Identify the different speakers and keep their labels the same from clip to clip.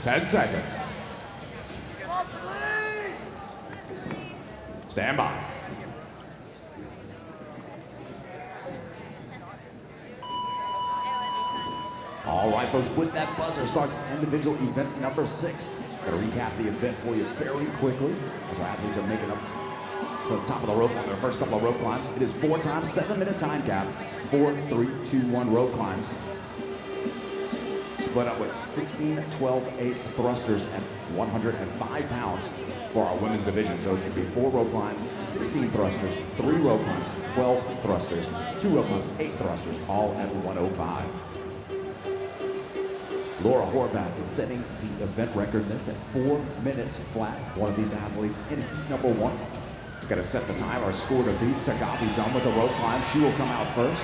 Speaker 1: 10 seconds. Stand by. All right, folks, with that buzzer starts individual event number 6. Gonna recap the event for you very quickly as our athletes are making up to the top of the rope on their first couple of rope climbs. It is 4 times 7-minute time cap, 4, 3, 2, 1 rope climbs. Split up with 16, 12, 8 thrusters at 105 pounds for our women's division. So it's gonna be 4 rope climbs, 16 thrusters, 3 rope climbs, 12 thrusters, 2 rope climbs, 8 thrusters, all at 105. Laura Horvath is setting the event record in this at 4 minutes flat. One of these athletes in heat number 1. Gonna set the time or score to beat. Sagabi done with the rope climb. She will come out first.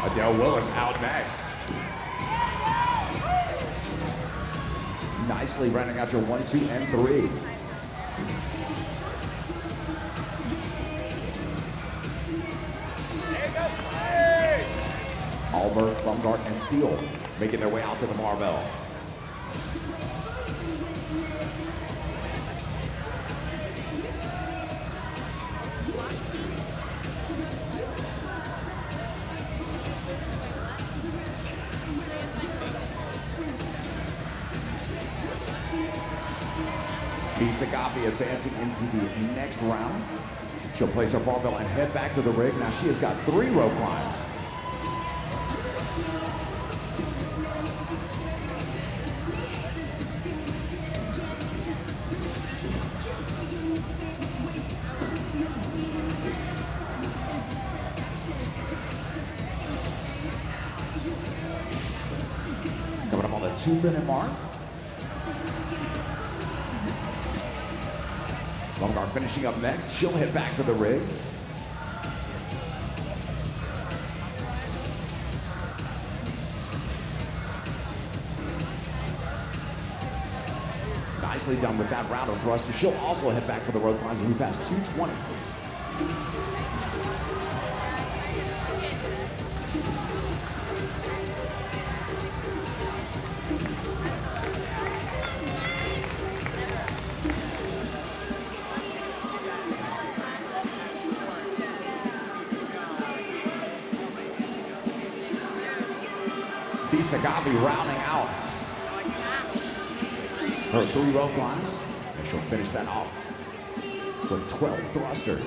Speaker 1: Adele Willis out next. Nicely rounding out your 1, 2, and 3. Almer, Bumgart, and Steele making their way out to the barbell. Sagabi advancing into the next round. She'll place her barbell and head back to the rig. Now she has got 3 rope climbs. Coming up on the 2-minute mark. Bumgart finishing up next. She'll head back to the rig. Nicely done with that round of thrusters. She'll also head back for the rope climbs as we pass 2:20. Sagabi rounding out her 3 rope climbs, and she'll finish that off with 12 thrusters.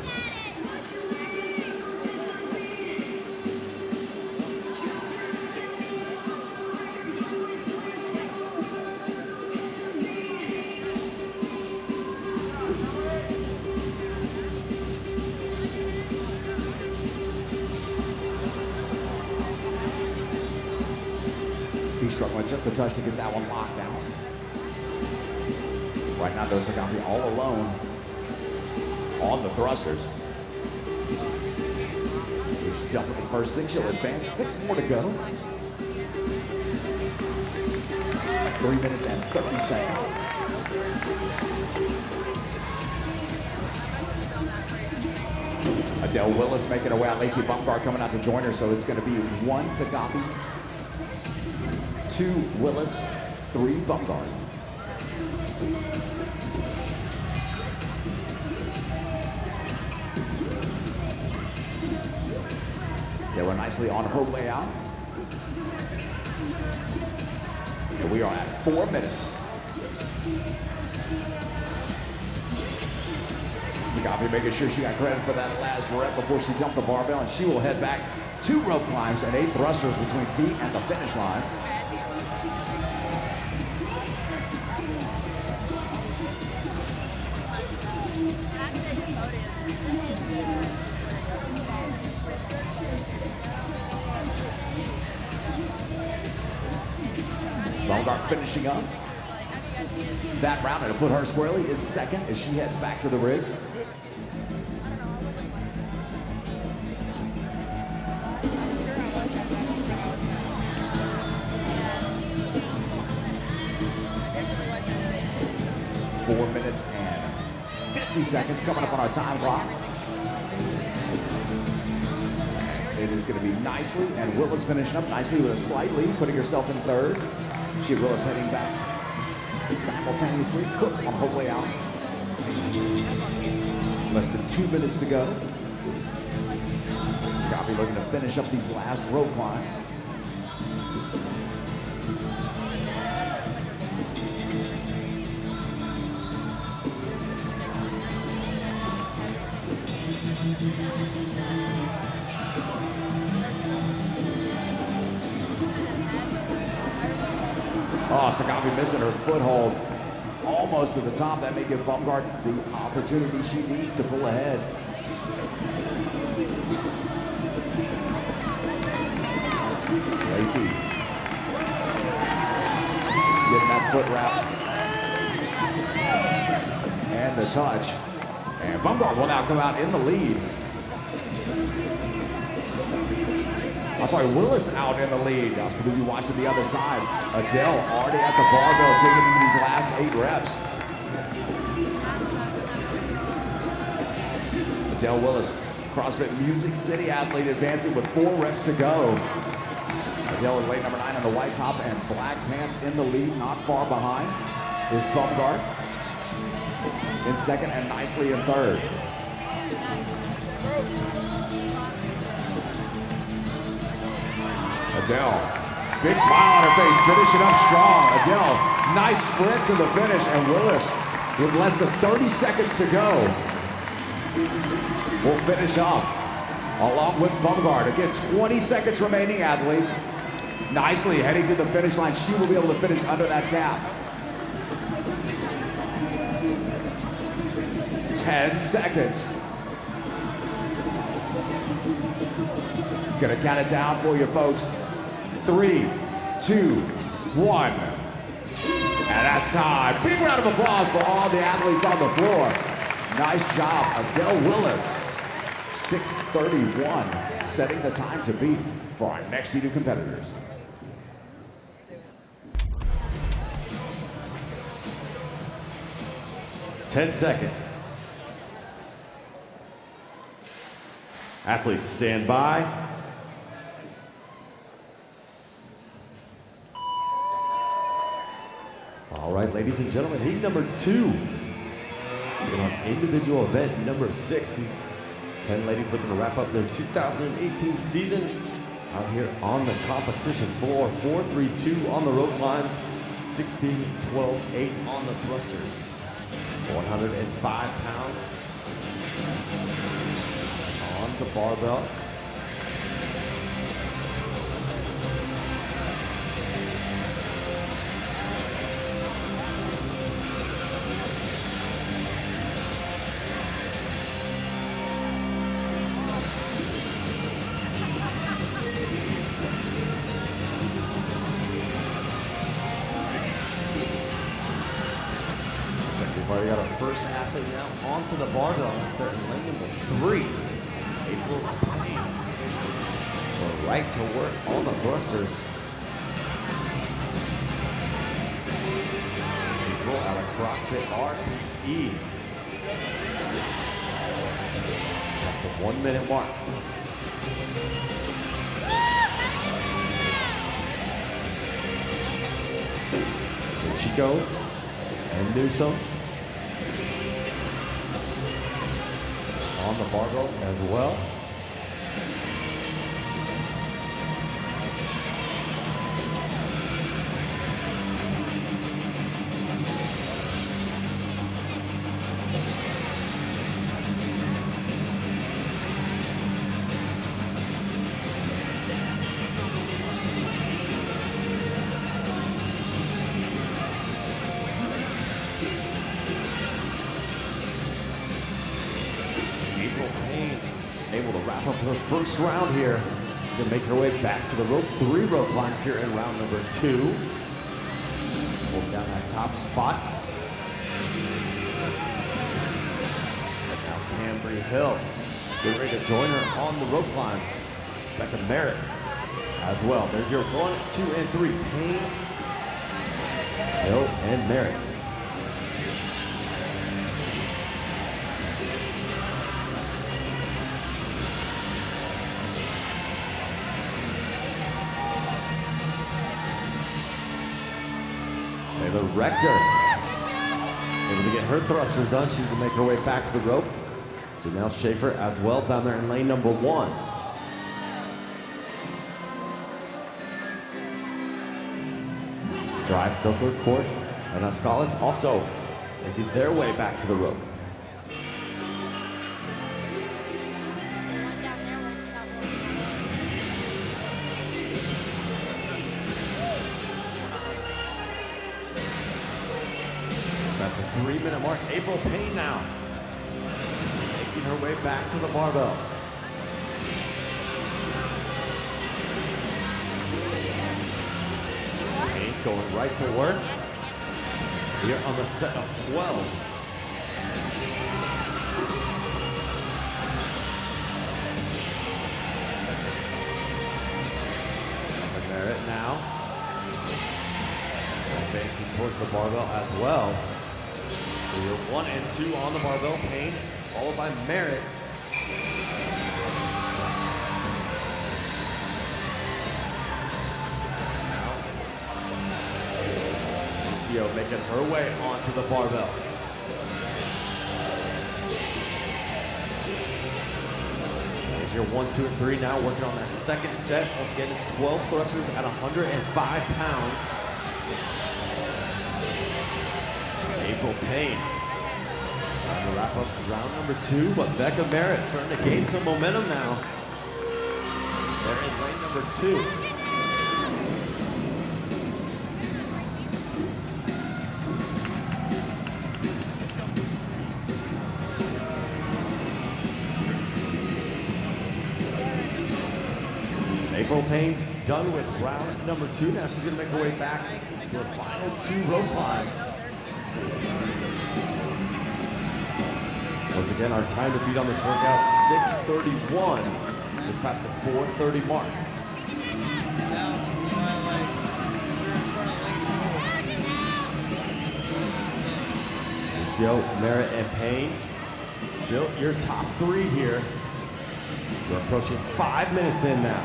Speaker 1: Struggling just a touch to get that one locked down. Right now, though, Sagabi all alone on the thrusters. She's done with the first 6. She'll advance 6 more to go. 3 minutes and 30 seconds. Adele Willis making her way out. Lacey Bumgart coming out to join her, so it's going to be 1 Sagabi, 2 Willis, 3 Bumgart. They were nicely on her way out. And we are at 4 minutes. Sagabi making sure she got credit for that last rep before she dumped the barbell, and she will head back 2 rope climbs and 8 thrusters between feet and the finish line. Bumgart finishing up that round, and it'll put her squarely in second as she heads back to the rig. 50 seconds coming up on our time clock. It is going to be Nicely and Willis finishing up. Nicely with a slight lead, putting herself in third. She Willis heading back simultaneously. Cook on her way out. Less than 2 minutes to go. Scotty looking to finish up these last rope climbs. Oh, Sagabi missing her foothold almost at the top. That may give Bumgard the opportunity she needs to pull ahead. Lacey getting that foot wrap and the touch. And Bumgard will now come out in the lead. I'm sorry, Willis out in the lead. I was too busy watching the other side. Adele already at the barbell, taking into these last 8 reps. Adele Willis, CrossFit Music City athlete, advancing with 4 reps to go. Adele in lane number 9 on the white top and black pants in the lead, not far behind is Bumgard in second and Nicely in third. Adele, big smile on her face, finishing up strong. Adele, nice sprint to the finish, and Willis, with less than 30 seconds to go, will finish up along with Bumgard. Again, 20 seconds remaining, athletes. Nicely heading to the finish line. She will be able to finish under that gap. 10 seconds. Gonna count it down for you folks. 3, 2, 1. And that's time. Big round of applause for all the athletes on the floor. Nice job, Adele Willis. 6:31, setting the time to beat for our next 2 competitors.
Speaker 2: Ten seconds. Athletes stand by. All right, ladies and gentlemen, heat number 2. We're on individual event number 6. These 10 ladies looking to wrap up their 2018 season out here on the competition floor. 4-3-2 on the rope climbs, 16-12-8 on the thrusters. 105 pounds on the barbell. We've already got our first athlete now onto the barbell. That's there in lane number 3. April Payne. So right to work on the thrusters. April out of CrossFit RPE. That's the 1 minute mark. Chico and Newsom on the barbells as well. Able to wrap up her first round here. She's gonna make her way back to the rope. 3 rope climbs here in round number 2. Hold down that top spot. And now Cambry Hill getting ready to join her on the rope climbs. Becca Merritt as well. There's your 1, 2, and 3. Payne, Hill, and Merritt. the Rector. Able to get her thrusters done. She's going to make her way back to the rope. Janelle Schaefer as well down there in lane number 1. Dry Silver Court and Ascalis also making their way back to the rope. That's the 3-minute mark. April Payne now making her way back to the barbell. Payne going right to work here on the set of 12. Merritt now advancing towards the barbell as well. So you're 1 and 2 on the barbell. Payne followed by Merritt. Lucio making her way onto the barbell. Here's your 1, 2, and 3 now working on that second set. Once again, it's 12 thrusters at 105 pounds. April Payne trying to wrap up round number 2, but Becca Merritt starting to gain some momentum now. They're in lane number 2. April Payne done with round number 2. Now she's going to make her way back to her final 2 rope climbs. Once again, our time to beat on this workout, 6:31, just past the 4:30 mark. Lucio, Merritt, and Payne, still your top 3 here. So approaching 5 minutes in now.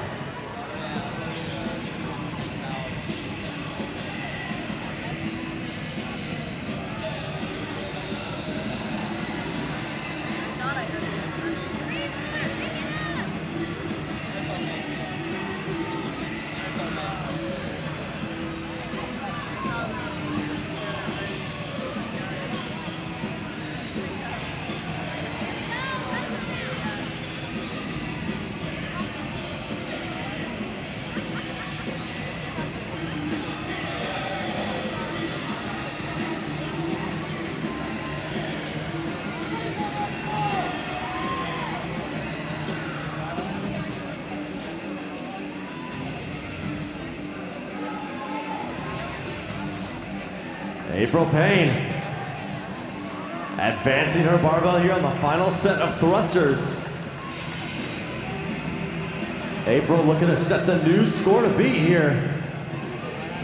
Speaker 2: April Payne advancing her barbell here on the final set of thrusters. April looking to set the new score to beat here.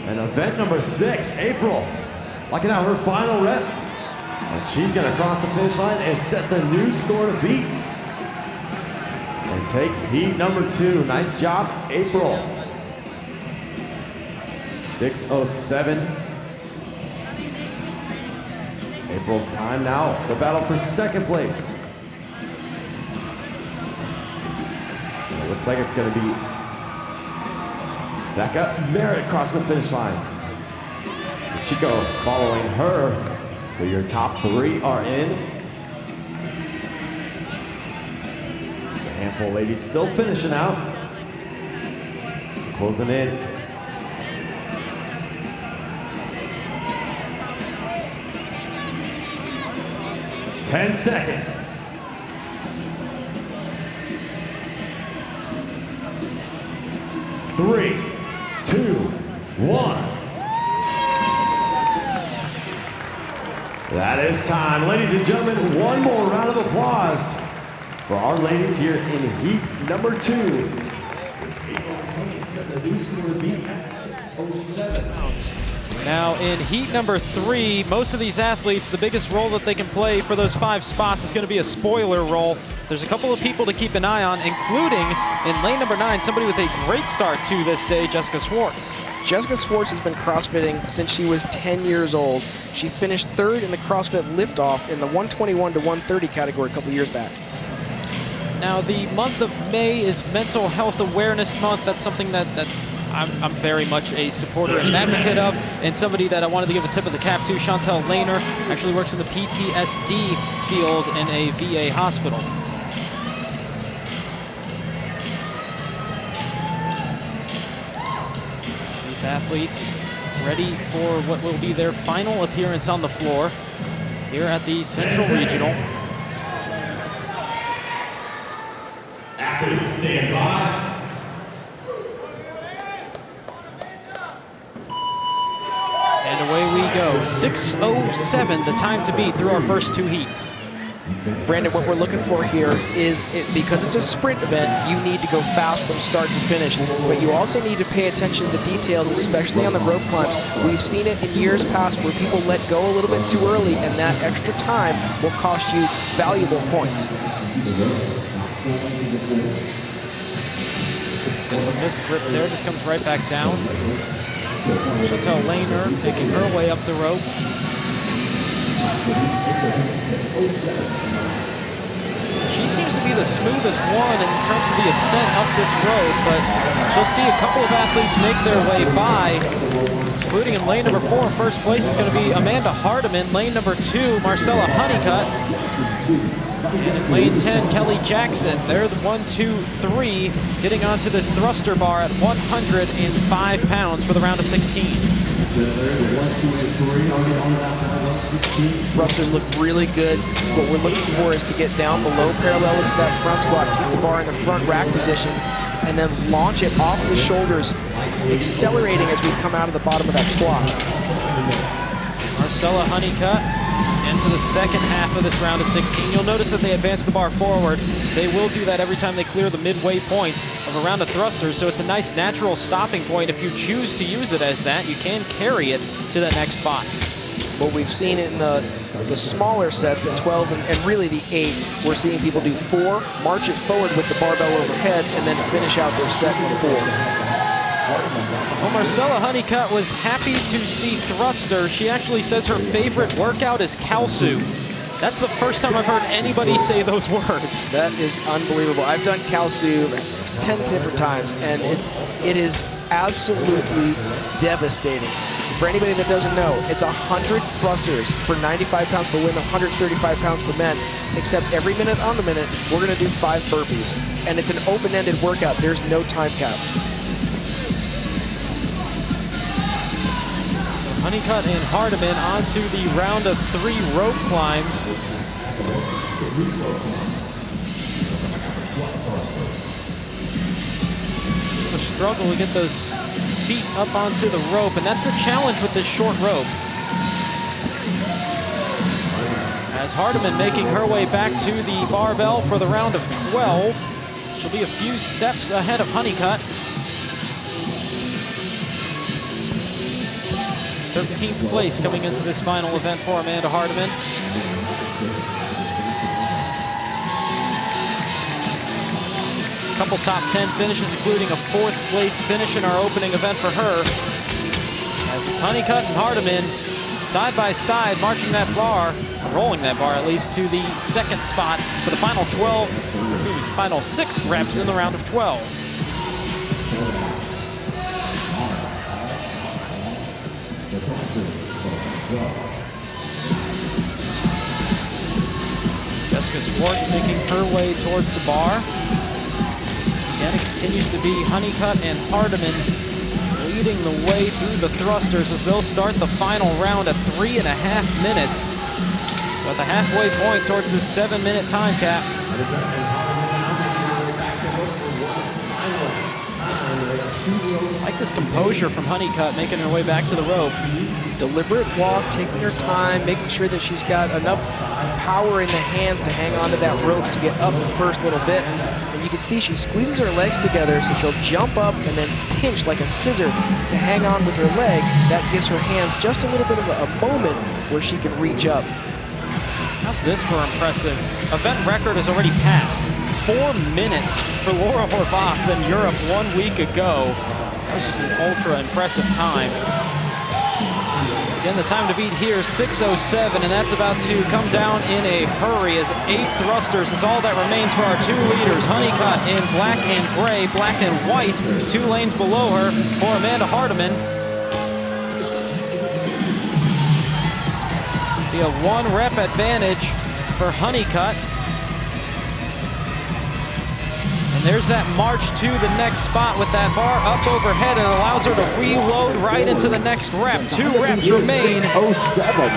Speaker 2: And event number 6, April locking out her final rep. And she's going to cross the finish line and set the new score to beat. And take heat number 2. Nice job, April. 6:07. April's time now, the battle for second place. It looks like it's going to be Becca Merritt crossing the finish line. Chico following her. So your top 3 are in. There's a handful of ladies still finishing out. Closing in. 10 seconds. 3, 2, 1. That is time. Ladies and gentlemen, one more round of applause for our ladies here in heat number 2. This April Payne set the new score to beat at 6:07.
Speaker 3: Now in heat number 3, most of these athletes, the biggest role that they can play for those 5 spots is going to be a spoiler role. There's a couple of people to keep an eye on, including in lane number 9, somebody with a great start to this day, Jessica Schwartz.
Speaker 4: Jessica Schwartz has been CrossFitting since she was 10 years old. She finished 3rd in the CrossFit liftoff in the 121 to 130 category a couple years back.
Speaker 3: Now, the month of May is Mental Health Awareness Month. That's something that I'm very much a supporter and an advocate of, and somebody that I wanted to give a tip of the cap to. Chantel Lehner actually works in the PTSD field in a VA hospital. These athletes ready for what will be their final appearance on the floor here at the Central Regional.
Speaker 2: Athletes stand by.
Speaker 3: And away we go. 6:07, the time to beat through our first 2 heats.
Speaker 4: Brandon, what we're looking for here is, because it's a sprint event, you need to go fast from start to finish, but you also need to pay attention to the details, especially on the rope climbs. We've seen it in years past where people let go a little bit too early, and that extra time will cost you valuable points.
Speaker 3: There's a missed grip there, just comes right back down. Chantel Lehner making her way up the rope. She seems to be the smoothest one in terms of the ascent up this road, but she'll see a couple of athletes make their way by, including in lane number 4. First place is going to be Amanda Hardiman. Lane number 2, Marcella Honeycutt. And in lane 10, Kelly Jackson. They're the 1, 2, 3 getting onto this thruster bar at 105 pounds for the round of 16.
Speaker 4: Thrusters look really good. What we're looking for is to get down below parallel into that front squat, keep the bar in the front rack position, and then launch it off the shoulders, accelerating as we come out of the bottom of that squat.
Speaker 3: Marcella Honeycutt into the second half of this round of 16. You'll notice that they advance the bar forward. They will do that every time they clear the midway point of a round of thrusters, so it's a nice natural stopping point. If you choose to use it as that, you can carry it to the next spot.
Speaker 4: What we've seen in the smaller sets, the 12 and really the 8, we're seeing people do 4, march it forward with the barbell overhead, and then finish out their set in 4.
Speaker 3: Well, Marcella Honeycutt was happy to see thruster. She actually says her favorite workout is Kalsu. That's the first time I've heard anybody say those words.
Speaker 4: That is unbelievable. I've done Kalsu 10 different times, and it is absolutely devastating. For anybody that doesn't know, it's 100 thrusters for 95 pounds for women, 135 pounds for men, except every minute on the minute, we're gonna do 5 burpees. And it's an open-ended workout. There's no time cap.
Speaker 3: Honeycutt and Hardiman onto the round of 3 rope climbs. A struggle to get those feet up onto the rope, and that's the challenge with this short rope. As Hardiman making her way back to the barbell for the round of 12. She'll be a few steps ahead of Honeycutt. 13th place coming into this final event for Amanda Hardiman. A couple top 10 finishes, including a 4th place finish in our opening event for her. As it's Honeycutt and Hardiman side by side, marching that bar, rolling that bar at least, to the 2nd spot for the final 6 reps in the round of 12. Jessica Schwartz making her way towards the bar. Again, it continues to be Honeycutt and Hardiman leading the way through the thrusters as they'll start the final round at 3.5 minutes. So at the halfway point towards this 7-minute time cap. I like this composure from Honeycutt making her way back to the rope.
Speaker 4: Deliberate walk, taking her time, making sure that she's got enough power in the hands to hang onto that rope to get up the first little bit. And you can see she squeezes her legs together, so she'll jump up and then pinch like a scissor to hang on with her legs. That gives her hands just a little bit of a moment where she can reach up.
Speaker 3: How's this for impressive? Event record is already passed. 4 minutes for Laura Horvath in Europe 1 week ago. That was just an ultra impressive time. Again, the time to beat here, 6:07, and that's about to come down in a hurry as 8 thrusters is all that remains for our 2 leaders. Honeycutt in black and gray, black and white, 2 lanes below her for Amanda Hardiman. Be a 1 rep advantage for Honeycutt. There's that march to the next spot with that bar up overhead, and allows her to reload right into the next rep. 2 reps remain.
Speaker 1: 6:07.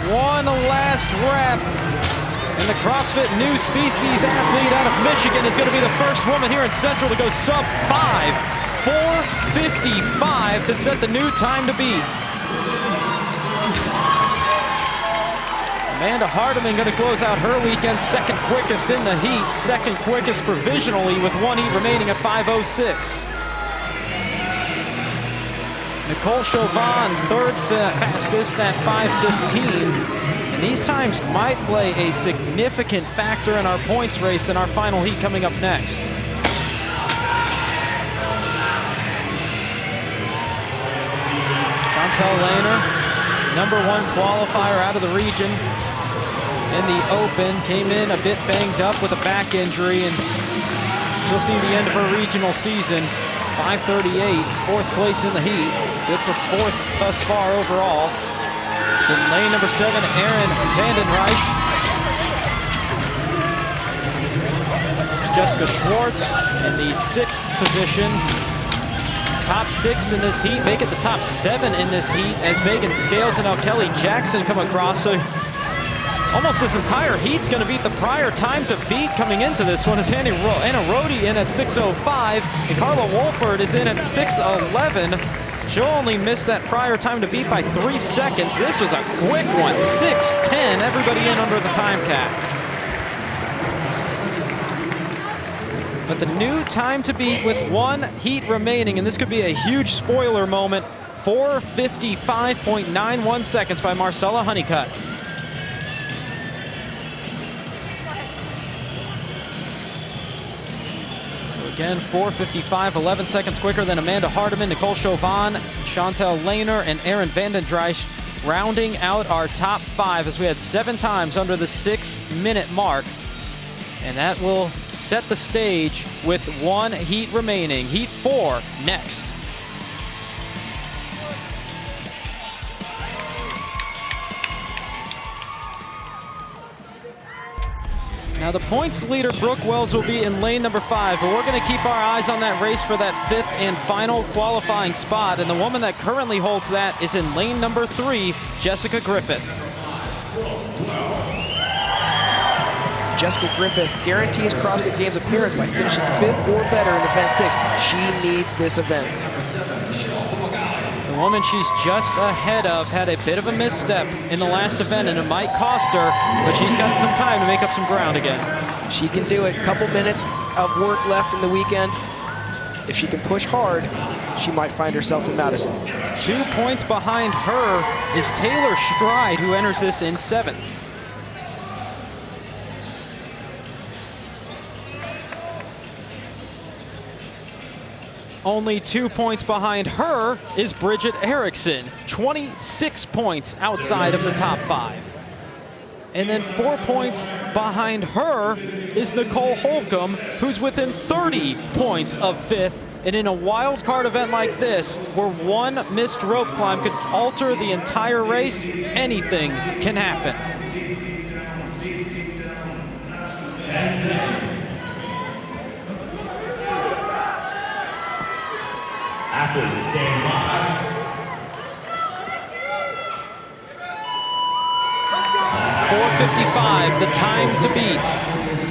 Speaker 3: 1 last rep. And the CrossFit New Species athlete out of Michigan is going to be the first woman here in Central to go sub 5. 4:55 to set the new time to beat. Amanda Hardiman going to close out her weekend second quickest in the heat, second quickest provisionally with 1 heat remaining at 5:06. Nicole Chauvin, third fastest at 5:15. And these times might play a significant factor in our points race in our final heat coming up next. Chantel Lehner, #1 qualifier out of the region in the open, came in a bit banged up with a back injury, and she'll see the end of her regional season. 5:38, 4th place in the heat. Good for 4th thus far overall. So in lane #7, Erin Vandenreich. Jessica Schwartz in the 6th position. Top 6 in this heat, make it the top 7 in this heat as Megan Scales and now Kelly Jackson come across. So almost this entire heat's going to beat the prior time to beat coming into this one as Anna Rohde in at 6:05 and Carla Wolford is in at 6:11. She'll only miss that prior time to beat by 3 seconds. This was a quick one, 6:10, everybody in under the time cap. But the new time to beat with 1 heat remaining, and this could be a huge spoiler moment, 4:55.91 seconds by Marcella Honeycutt. So again, 4:55, 11 seconds quicker than Amanda Hardiman, Nicole Chauvin, Chantel Lehner, and Erin Vandendreich rounding out our top 5 as we had 7 times under the 6-minute mark. And that will set the stage with 1 heat remaining. Heat 4 next. Now the points leader, Brooke Wells, will be in lane #5, but we're going to keep our eyes on that race for that 5th and final qualifying spot. And the woman that currently holds that is in lane #3, Jessica Griffith.
Speaker 4: Jessica Griffith guarantees CrossFit Games appearance by finishing 5th or better in event 6. She needs this event.
Speaker 3: The woman she's just ahead of had a bit of a misstep in the last event, and it might cost her, but she's got some time to make up some ground again.
Speaker 4: She can do it. Couple minutes of work left in the weekend. If she can push hard, she might find herself in Madison.
Speaker 3: 2 points behind her is Taylor Stride, who enters this in 7th. Only 2 points behind her is Bridget Erickson, 26 points outside of the top 5. And then 4 points behind her is Nicole Holcomb, who's within 30 points of 5th. And in a wild card event like this, where 1 missed rope climb could alter the entire race, anything can happen.
Speaker 5: 10 seconds. Athletes stand by.
Speaker 3: 4:55, the time to beat.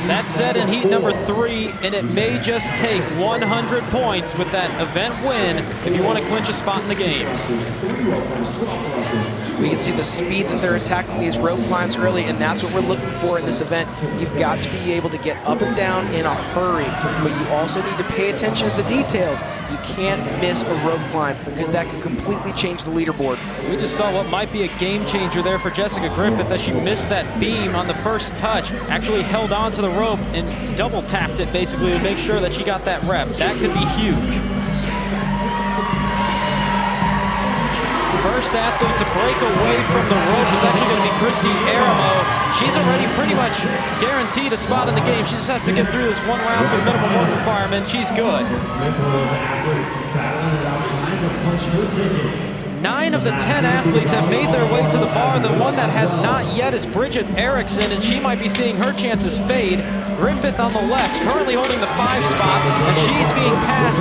Speaker 3: That's set in heat #3, and it may just take 100 points with that event win if you want to clinch a spot in the games.
Speaker 4: We can see the speed that they're attacking these rope climbs early, and that's what we're looking for in this event. You've got to be able to get up and down in a hurry, but you also need to pay attention to the details. You can't miss a rope climb because that could completely change the leaderboard.
Speaker 3: We just saw what might be a game changer there for Jessica Griffith as she missed that beam on the first touch, actually held on to the rope and double tapped it basically to make sure that she got that rep. That could be huge. athlete to break away from the rope is actually going to be Christy Aramo. She's already pretty much guaranteed a spot in the game. She just has to get through this one round for the minimum work requirement. She's good. 9 of the 10 athletes have made their way to the bar. The one that has not yet is Bridget Erickson, and she might be seeing her chances fade. Griffith on the left, currently holding the 5 spot, as she's being passed.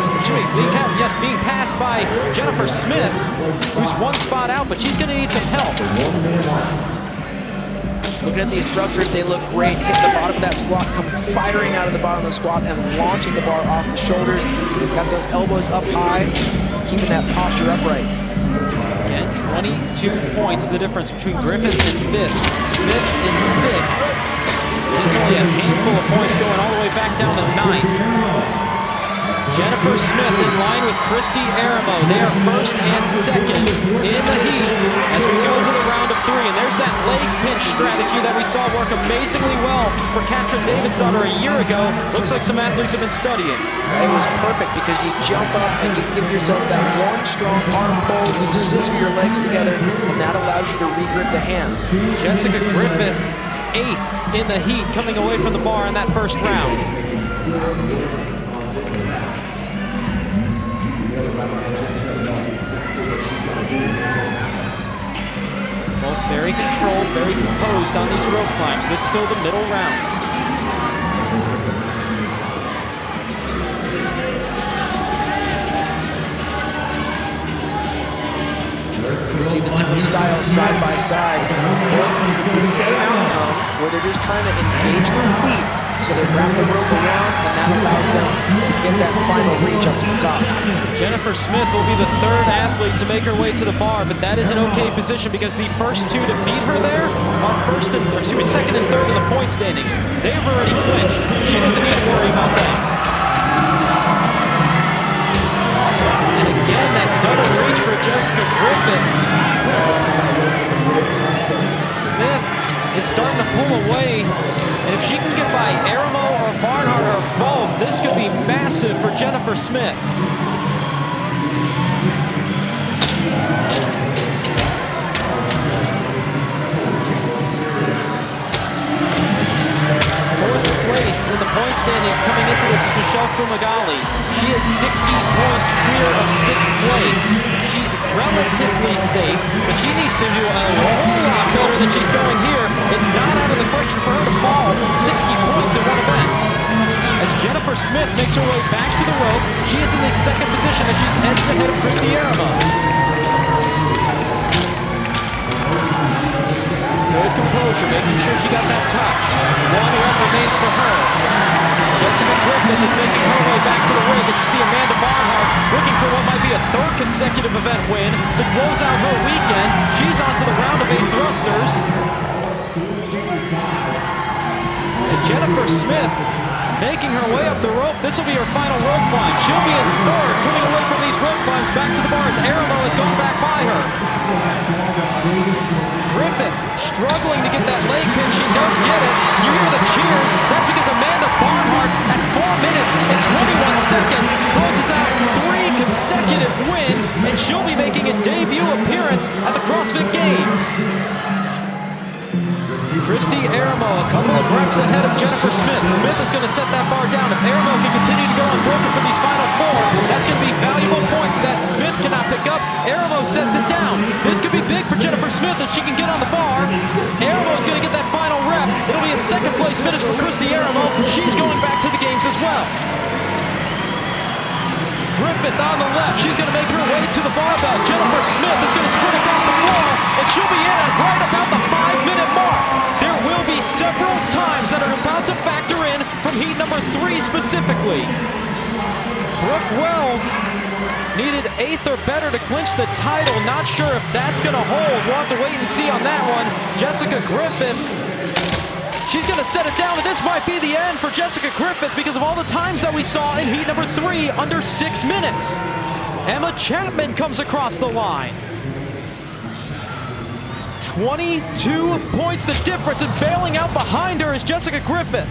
Speaker 3: Being passed by Jennifer Smith, who's 1 spot out, but she's going to need some help.
Speaker 4: Looking at these thrusters, they look great. Hit the bottom of that squat, come firing out of the bottom of the squat and launching the bar off the shoulders. Got those elbows up high, keeping that posture upright.
Speaker 3: Again, 22 points, the difference between Griffith in 5th, Smith in 6th. It's only a handful of points going all the way back down to 9th. Jennifer Smith in line with Christy Aramo. They are 1st and 2nd in the heat as we go to the round of 3. And there's that leg pinch strategy that we saw work amazingly well for Katrin Davidsdottir a year ago. Looks like some athletes have been studying.
Speaker 4: It was perfect because you jump up and you give yourself that one strong arm pull, you scissor your legs together, and that allows you to regrip the hands.
Speaker 3: Jessica Griffith, 8th in the heat, coming away from the bar in that first round. Both very controlled, very composed on these rope climbs. This is still the middle round.
Speaker 4: You see the different styles side by side. Both the same outcome where they're just trying to engage their feet so they wrap the rope around, and that allows them to get that final reach up to the top.
Speaker 3: Jennifer Smith will be the 3rd athlete to make her way to the bar, but that is an okay position because the first 2 to beat her there are 2nd and 3rd in the point standings. They've already clinched. She doesn't need to worry about that. And again, that double reach for Jessica Griffith. Smith is starting to pull away, and if she can get by Aramo or Barnhart or both, this could be massive for Jennifer Smith. Fourth place in the point standings coming into this is Michelle Fumagalli. She is 60 points clear of 6th place. She's relatively safe, but she needs to do a whole lot better than she's going here. It's not out of the question for her to fall 60 points in one event. As Jennifer Smith makes her way back to the rope, she is in the 2nd position as she's edged ahead of Christy Aramo. Good composure, making sure she got that touch. 1 rep remains for her. Jessica Griffith is making her way back to the ring as you see Amanda Barnhart looking for what might be a 3rd consecutive event win to close out her weekend. She's on to the round of 8 thrusters. And Jennifer Smith making her way up the rope. This will be her final rope climb. She'll be in 3rd, coming away from these rope climbs back to the bars. Aramo has gone back by her. Griffith struggling to get that leg pin. She does get it. You hear the cheers. That's because Amanda Barnhart at 4 minutes and 21 seconds closes out 3 consecutive wins, and she'll be making a debut appearance at the CrossFit Games. Christy Aramo, a couple of reps ahead of Jennifer Smith. Smith is going to set that bar down. If Aramo can continue to go unbroken for these final 4, that's going to be valuable points that Smith cannot pick up. Aramo sets it down. This could be big for Jennifer Smith if she can get on the bar. Aramo is going to get that final rep. It'll be a 2nd place finish for Christy Aramo. She's going back to the games as well. Griffith on the left. She's going to make her way to the barbell. Jennifer Smith is going to sprint across the floor, and she'll be in at right about the 5-minute mark. There will be several times that are about to factor in from heat number 3 specifically. Brooke Wells needed 8th or better to clinch the title. Not sure if that's going to hold. We'll have to wait and see on that one. Jessica Griffith, she's going to set it down, and this might be the end for Jessica Griffith because of all the times that we saw in heat number 3 under 6 minutes. Emma Chapman comes across the line. 22 points the difference, and bailing out behind her is Jessica Griffith.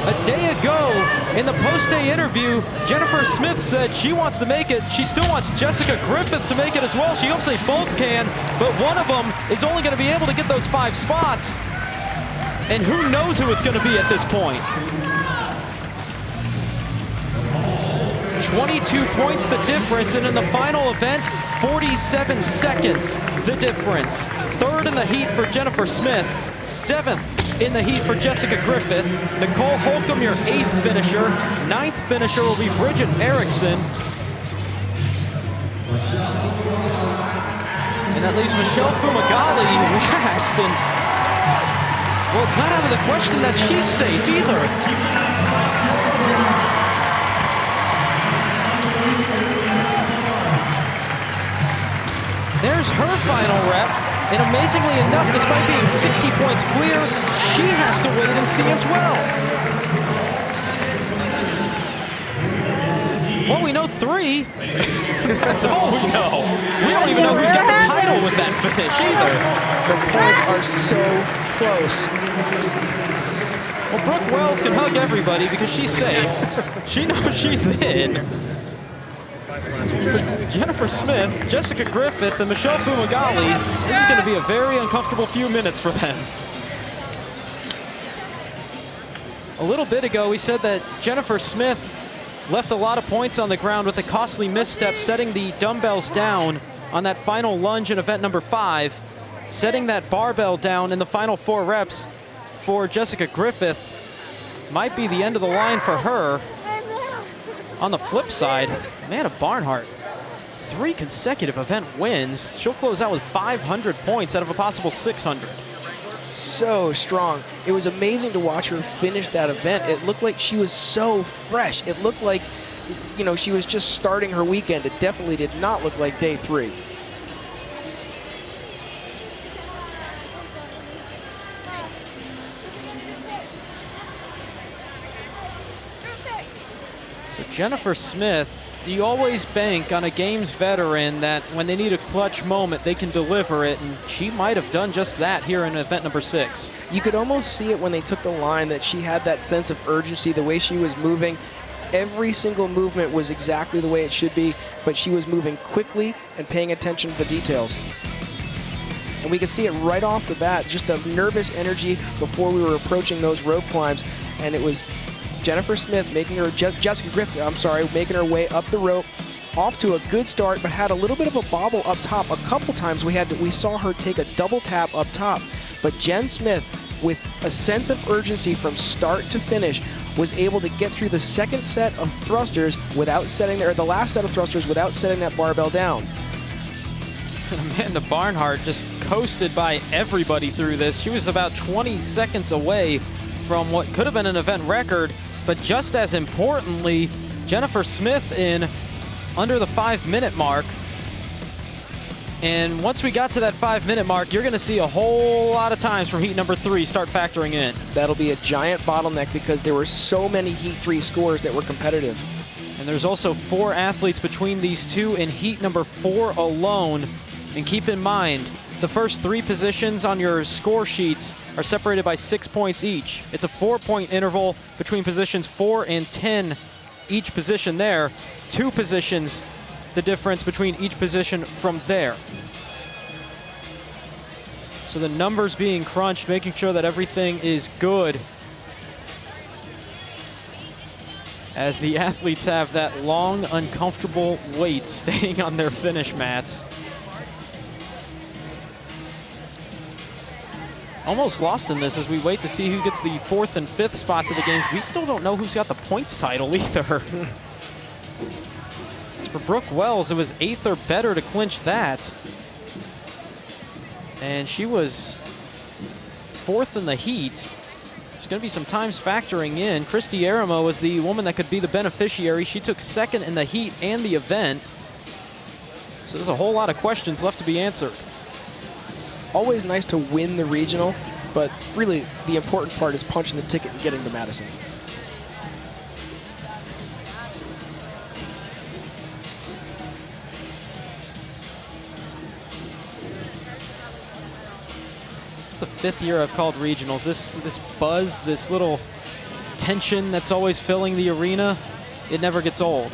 Speaker 3: A day ago, in the post-day interview, Jennifer Smith said she wants to make it. She still wants Jessica Griffith to make it as well. She hopes they both can, but one of them is only going to be able to get those 5 spots. And who knows who it's going to be at this point. 22 points the difference, and in the final event, 47 seconds the difference. 3rd in the heat for Jennifer Smith, 7th in the heat for Jessica Griffith. Nicole Holcomb, your 8th finisher. 9th finisher will be Bridget Erickson. And that leaves Michelle Fumagalli last. And, well, it's not out of the question that she's safe either. There's her final rep. And amazingly enough, despite being 60 points clear, she has to wait and see as well. Well, we know 3. That's all we know. We don't even know who's got the title with that finish either.
Speaker 4: The points are so close.
Speaker 3: Well, Brooke Wells can hug everybody because she's safe. She knows she's in. Jennifer Smith, Jessica Griffith, and Michelle Fumagalli, this is going to be a very uncomfortable few minutes for them. A little bit ago, we said that Jennifer Smith left a lot of points on the ground with a costly misstep, setting the dumbbells down on that final lunge in event number 5, setting that barbell down in the final 4 reps for Jessica Griffith. Might be the end of the line for her. On the flip side, Amanda Barnhart, 3 consecutive event wins. She'll close out with 500 points out of a possible 600.
Speaker 4: So strong. It was amazing to watch her finish that event. It looked like she was so fresh. It looked like, you know, she was just starting her weekend. It definitely did not look like day 3.
Speaker 3: Jennifer Smith, you always bank on a games veteran that when they need a clutch moment, they can deliver it, and she might have done just that here in event number 6.
Speaker 4: You could almost see it when they took the line, that she had that sense of urgency, the way she was moving. Every single movement was exactly the way it should be, but she was moving quickly and paying attention to the details. And we could see it right off the bat, just the nervous energy before we were approaching those rope climbs, and it was Jennifer Smith making her, Jessica Griffith, I'm sorry, making her way up the rope, off to a good start, but had a little bit of a bobble up top. A couple times we saw her take a double tap up top, but Jen Smith, with a sense of urgency from start to finish, was able to get through the second set of thrusters without setting, or the last set of thrusters without setting that barbell down.
Speaker 3: Amanda Barnhart just coasted by everybody through this. She was about 20 seconds away from what could have been an event record. But just as importantly, Jennifer Smith in under the 5-minute mark. And once we got to that 5-minute mark, you're going to see a whole lot of times from heat number 3 start factoring in.
Speaker 4: That'll be a giant bottleneck because there were so many heat 3 scores that were competitive.
Speaker 3: And there's also 4 athletes between these two in heat number 4 alone. And keep in mind, the first 3 positions on your score sheets are separated by 6 points each. It's a 4-point interval between positions 4 and 10, each position there. 2 positions, the difference between each position from there. So the numbers being crunched, making sure that everything is good, as the athletes have that long, uncomfortable wait staying on their finish mats. Almost lost in this as we wait to see who gets the 4th and 5th spots of the games. We still don't know who's got the points title either. As for Brooke Wells, it was 8th or better to clinch that. And she was 4th in the heat. There's going to be some times factoring in. Christy Aramo was the woman that could be the beneficiary. She took 2nd in the heat and the event. So there's a whole lot of questions left to be answered.
Speaker 4: Always nice to win the regional, but really the important part is punching the ticket and getting to Madison.
Speaker 3: It's the 5th year I've called regionals. This buzz, this little tension that's always filling the arena, it never gets old.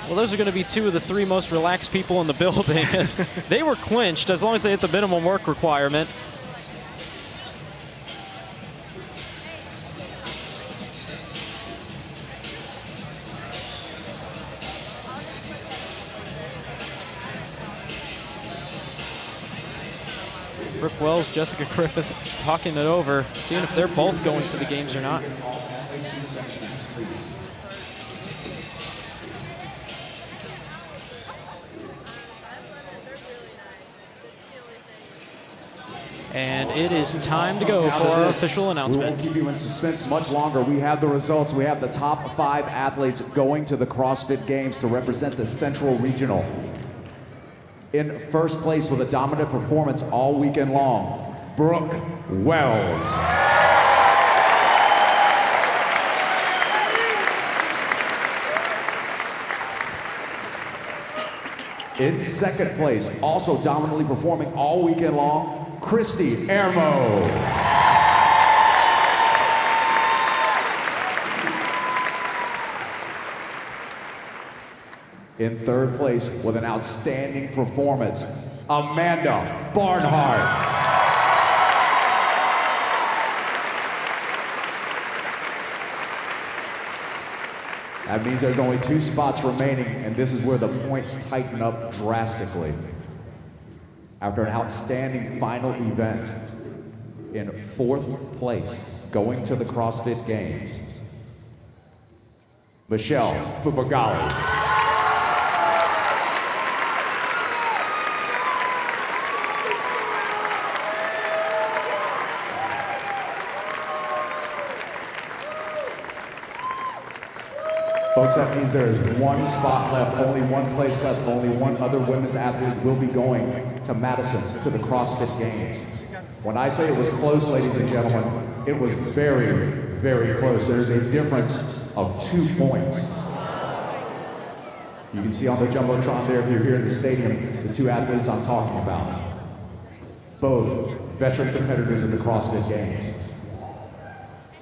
Speaker 3: Well, those are going to be two of the three most relaxed people in the building, as they were clinched as long as they hit the minimum work requirement. Brooke Wells, Jessica Griffith talking it over, seeing if they're both going to the games or not. And it is time to go for our official announcement.
Speaker 1: We won't keep you in suspense much longer. We have the results. We have the top 5 athletes going to the CrossFit Games to represent the Central Regional. In first place with a dominant performance all weekend long, Brooke Wells. In second place, also dominantly performing all weekend long, Christy Ermo. In third place with an outstanding performance, Amanda Barnhart. That means there's only 2 spots remaining, and this is where the points tighten up drastically. After an outstanding final event, in 4th place, going to the CrossFit Games, Michelle Fumagalli. Folks, that means there is 1 spot left, only 1 place left, only 1 other women's athlete will be going to Madison to the CrossFit Games. When I say it was close, ladies and gentlemen, it was very, very close. There's a difference of 2 points. You can see on the Jumbotron there, if you're here in the stadium, the 2 athletes I'm talking about. Both veteran competitors in the CrossFit Games.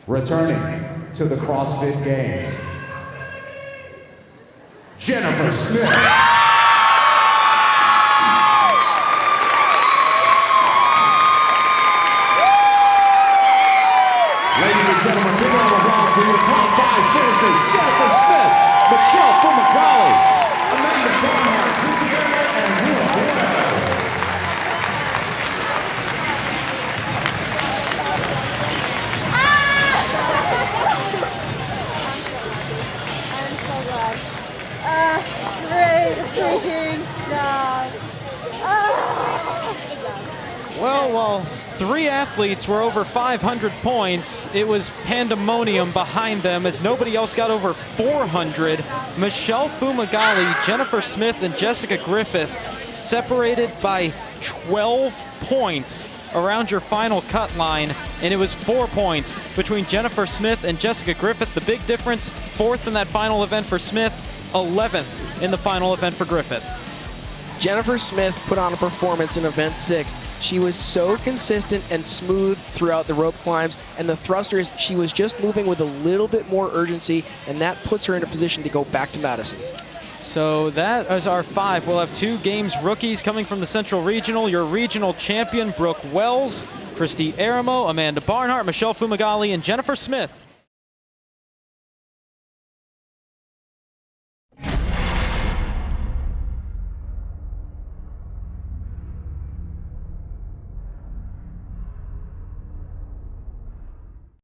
Speaker 1: Returning to the CrossFit Games, Jennifer Smith. Ladies and gentlemen, big round of applause for your top 5 finishers: Jennifer Smith, Michelle Fumagalli, Amanda Barnhart, Chrissy Ermo, and Brooke Wells.
Speaker 6: Great freaking job.
Speaker 3: Well, while 3 athletes were over 500 points, it was pandemonium behind them as nobody else got over 400. Michelle Fumagalli, Jennifer Smith, and Jessica Griffith separated by 12 points around your final cut line, and it was 4 points between Jennifer Smith and Jessica Griffith. The big difference, 4th in that final event for Smith, 11th in the final event for Griffith.
Speaker 4: Jennifer Smith put on a performance in event 6. She was so consistent and smooth throughout the rope climbs, and the thrusters, she was just moving with a little bit more urgency, and that puts her in a position to go back to Madison.
Speaker 3: So that is our 5. We'll have 2 games rookies coming from the Central Regional. Your regional champion, Brooke Wells, Christy Ermo, Amanda Barnhart, Michelle Fumagalli, and Jennifer Smith.